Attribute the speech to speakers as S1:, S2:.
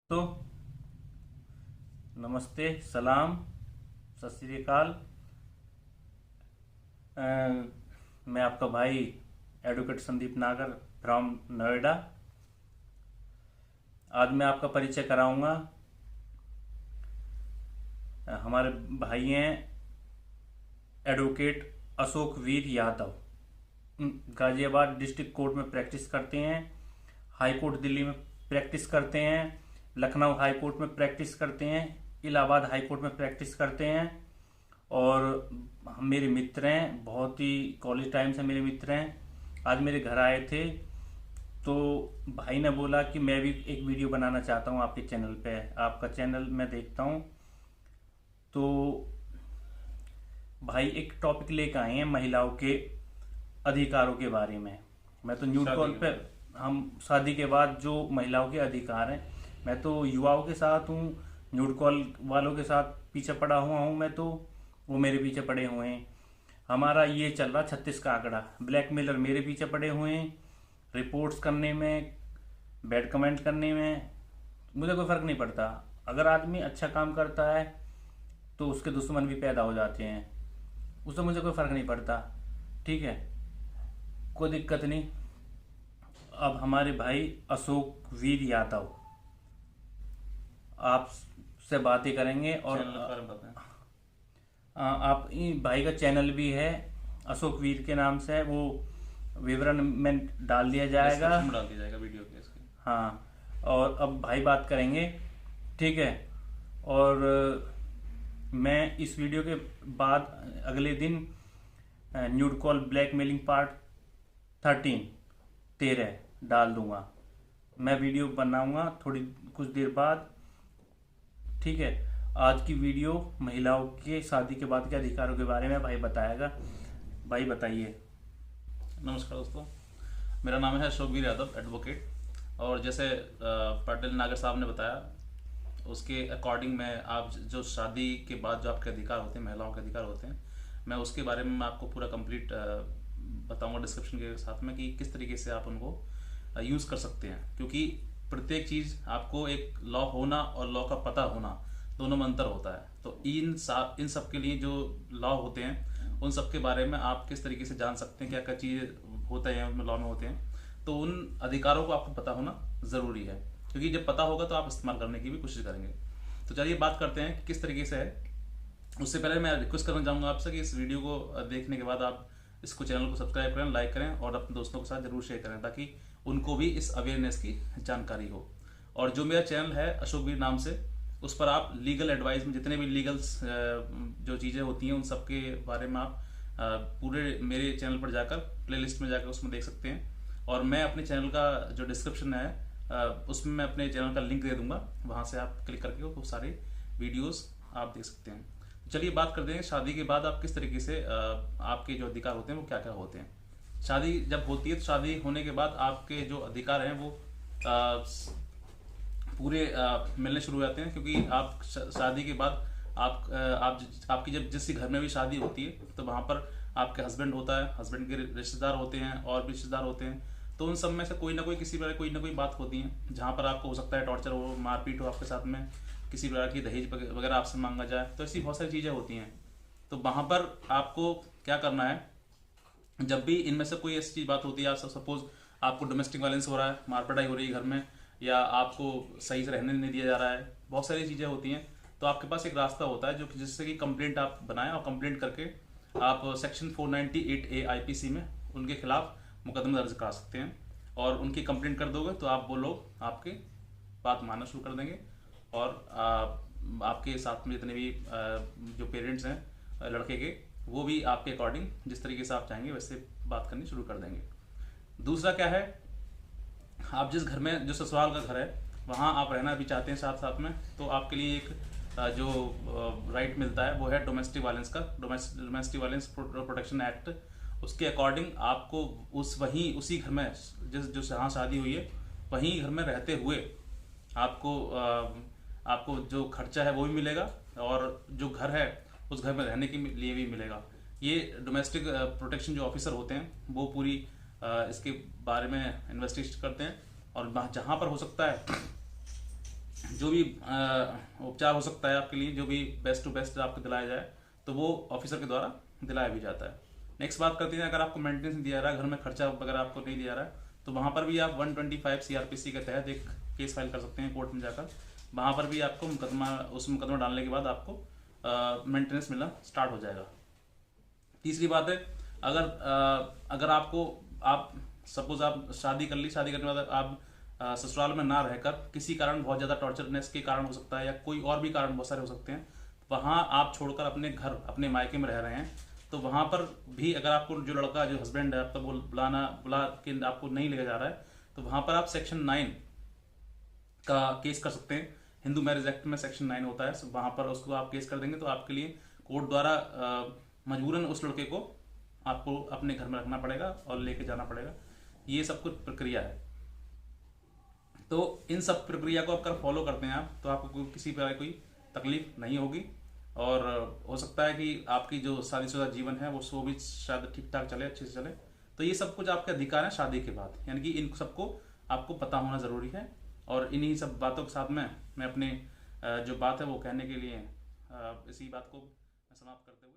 S1: तो नमस्ते, सलाम, सत श्री अकाल। मैं आपका भाई एडवोकेट संदीप नागर फ्रॉम नोएडा। आज मैं आपका परिचय कराऊंगा। हमारे भाई हैं एडवोकेट अशोक वीर यादव। गाजियाबाद डिस्ट्रिक्ट कोर्ट में प्रैक्टिस करते हैं। हाई कोर्ट दिल्ली में प्रैक्टिस करते हैं। लखनऊ हाई कोर्ट में प्रैक्टिस करते हैं। इलाहाबाद हाई कोर्ट में प्रैक्टिस करते हैं। और हम मेरे मित्र हैं, बहुत ही कॉलेज टाइम से मेरे मित्र हैं। आज मेरे घर आए थे तो भाई ने बोला कि मैं भी एक वीडियो बनाना चाहता हूँ आपके चैनल पे। आपका चैनल मैं देखता हूँ तो भाई एक टॉपिक लेकर आए हैं महिलाओं के अधिकारों के बारे में। मैं तो न्यूड कॉल पे हम शादी के बाद जो महिलाओं के अधिकार हैं, मैं तो युवाओं के साथ हूँ, न्यूड कॉल वालों के साथ पीछे पड़ा हुआ हूँ। मैं तो वो मेरे पीछे पड़े हुए हैं। हमारा ये चल रहा 36 का आंकड़ा। ब्लैकमेलर मेरे पीछे पड़े हुए हैं, रिपोर्ट्स करने में, बैड कमेंट करने में। मुझे कोई फर्क नहीं पड़ता। अगर आदमी अच्छा काम करता है तो उसके दुश्मन भी पैदा हो जाते हैं, उससे मुझे कोई फर्क नहीं पड़ता। ठीक है, कोई दिक्कत नहीं। अब हमारे भाई अशोक वीर यादव आपसे बातें करेंगे। और आप भाई का चैनल भी है अशोक वीर के नाम से है, वो विवरण में डाल दिया जाएगा,
S2: डाल दिया जाएगा वीडियो के इसके।
S1: हाँ। और अब भाई बात करेंगे, ठीक है। और मैं इस वीडियो के बाद अगले दिन न्यूड कॉल ब्लैकमेलिंग पार्ट 13 डाल दूंगा। मैं वीडियो बनाऊंगा थोड़ी कुछ देर बाद, ठीक है। आज की वीडियो महिलाओं के शादी के बाद के अधिकारों के बारे में भाई बताएगा। भाई बताइए।
S2: नमस्कार दोस्तों, मेरा नाम है अशोक वीर यादव, एडवोकेट। और जैसे पटेल नागर साहब ने बताया उसके अकॉर्डिंग मैं आप जो शादी के बाद जो आपके अधिकार होते हैं, महिलाओं के अधिकार होते हैं, मैं उसके बारे में मैं आपको पूरा कंप्लीट बताऊंगा डिस्क्रिप्शन के साथ में कि किस तरीके से आप उनको यूज़ कर सकते हैं। क्योंकि प्रत्येक चीज़ आपको एक लॉ होना और लॉ का पता होना दोनों में अंतर होता है। तो इन सब के लिए जो लॉ होते हैं उन सब के बारे में आप किस तरीके से जान सकते हैं, क्या क्या चीज़ होता है उनमें लॉ में होते हैं, तो उन अधिकारों को आपको पता होना ज़रूरी है। क्योंकि जब पता होगा तो आप इस्तेमाल करने की भी कोशिश करेंगे। तो चलिए बात करते हैं कि किस तरीके से है। उससे पहले मैं रिक्वेस्ट करना चाहूँगा आपसे कि इस वीडियो को देखने के बाद आप इसको चैनल को सब्सक्राइब करें, लाइक करें और अपने दोस्तों के साथ जरूर शेयर करें ताकि उनको भी इस अवेयरनेस की जानकारी हो। और जो मेरा चैनल है अशोक वीर नाम से, उस पर आप लीगल एडवाइस में जितने भी लीगल जो चीज़ें होती हैं उन सब के बारे में आप पूरे मेरे चैनल पर जाकर प्लेलिस्ट में जाकर उसमें देख सकते हैं। और मैं अपने चैनल का जो डिस्क्रिप्शन है उसमें मैं अपने चैनल का लिंक दे दूंगा, वहाँ से आप क्लिक करके वो सारे वीडियोस आप देख सकते हैं। चलिए बात करते हैं शादी के बाद आप किस तरीके से आपके जो अधिकार होते हैं वो क्या क्या होते हैं। शादी जब होती है तो शादी होने के बाद आपके जो अधिकार हैं वो पूरे मिलने शुरू हो जाते हैं। क्योंकि आप शादी के बाद आपकी जब जिस घर में भी शादी होती है तो वहाँ पर आपके हस्बैंड होता है, हस्बैंड के रिश्तेदार होते हैं और भी रिश्तेदार होते हैं। तो उन सब में से कोई ना कोई किसी प्रकार कोई ना कोई बात होती है जहाँ पर आपको हो सकता है टॉर्चर हो, मारपीट हो आपके साथ में, किसी प्रकार की दहेज वगैरह आपसे मांगा जाए। तो ऐसी बहुत सारी चीज़ें होती हैं। तो वहाँ पर आपको क्या करना है, जब भी इनमें से कोई ऐसी चीज बात होती है, सपोज आपको डोमेस्टिक वायलेंस हो रहा है, मारपिटाई हो रही है घर में, या आपको सही से रहने नहीं दिया जा रहा है, बहुत सारी चीज़ें होती हैं। तो आपके पास एक रास्ता होता है जो जिससे कि कंप्लेंट आप बनाएं और कंप्लेंट करके आप सेक्शन 498A IPC में उनके खिलाफ मुकदमा दर्ज करा सकते हैं। और उनकी कंप्लेंट कर दोगे तो आप वो लोग आपके बात मानना शुरू कर देंगे। और आपके साथ में जितने भी जो पेरेंट्स हैं लड़के के, वो भी आपके अकॉर्डिंग जिस तरीके से आप चाहेंगे वैसे बात करनी शुरू कर देंगे। दूसरा क्या है, आप जिस घर में, जो ससुराल का घर है, वहाँ आप रहना भी चाहते हैं साथ साथ में, तो आपके लिए एक जो राइट मिलता है वो है डोमेस्टिक वायलेंस का, डोमेस्टिक वायलेंस प्रोटेक्शन एक्ट। उसके अकॉर्डिंग आपको उसी घर में जो जहाँ शादी हुई है वहीं घर में रहते हुए आपको जो खर्चा है वो भी मिलेगा और जो घर है उस घर में रहने के लिए भी मिलेगा। ये डोमेस्टिक प्रोटेक्शन जो ऑफिसर होते हैं वो पूरी इसके बारे में इन्वेस्टिगेट करते हैं। और जहाँ पर हो सकता है जो भी उपचार हो सकता है आपके लिए, जो भी बेस्ट टू बेस्ट आपको दिलाया जाए, तो वो ऑफिसर के द्वारा दिलाया भी जाता है। नेक्स्ट बात करते हैं, अगर आपको मेंटेनेंस नहीं दिया जा रहा है, घर में खर्चा वगैरह आपको नहीं दिया जा रहा है, तो वहाँ पर भी आप 125 सीआरपीसी के तहत एक केस फाइल कर सकते हैं कोर्ट में जाकर। वहाँ पर भी आपको उस मुकदमा डालने के बाद आपको मेंटेनेंस मिलना स्टार्ट हो जाएगा। तीसरी बात है, अगर आप सपोज आप शादी कर ली, शादी करने के बाद आप ससुराल में ना रहकर किसी कारण, बहुत ज़्यादा टॉर्चरनेस के कारण हो सकता है या कोई और भी कारण बहुत सारे हो सकते हैं, वहाँ आप छोड़कर अपने घर, अपने मायके में रह रहे हैं, तो वहाँ पर भी अगर आपको जो लड़का, जो हस्बैंड है आपका, बुला के आपको नहीं लेके जा रहा है, तो वहाँ पर आप सेक्शन 9 का केस कर सकते हैं। हिंदू मैरिज एक्ट में सेक्शन 9 होता है, वहाँ पर उसको आप केस कर देंगे तो आपके लिए कोर्ट द्वारा मजबूरन उस लड़के को आपको अपने घर में रखना पड़ेगा और लेके जाना पड़ेगा। ये सब कुछ प्रक्रिया है। तो इन सब प्रक्रिया को अगर फॉलो करते हैं आप, तो आपको किसी प्रकार की कोई तकलीफ नहीं होगी, और हो सकता है कि आपकी जो शादीशुदा जीवन है वो भी शायद ठीक ठाक चले, अच्छे से चले। तो ये सब कुछ आपके अधिकार है शादी के बाद, यानी कि इन सबको आपको पता होना ज़रूरी है। और इन्हीं सब बातों के साथ में मैं अपने जो बात है वो कहने के लिए इसी बात को मैं समाप्त करते हुए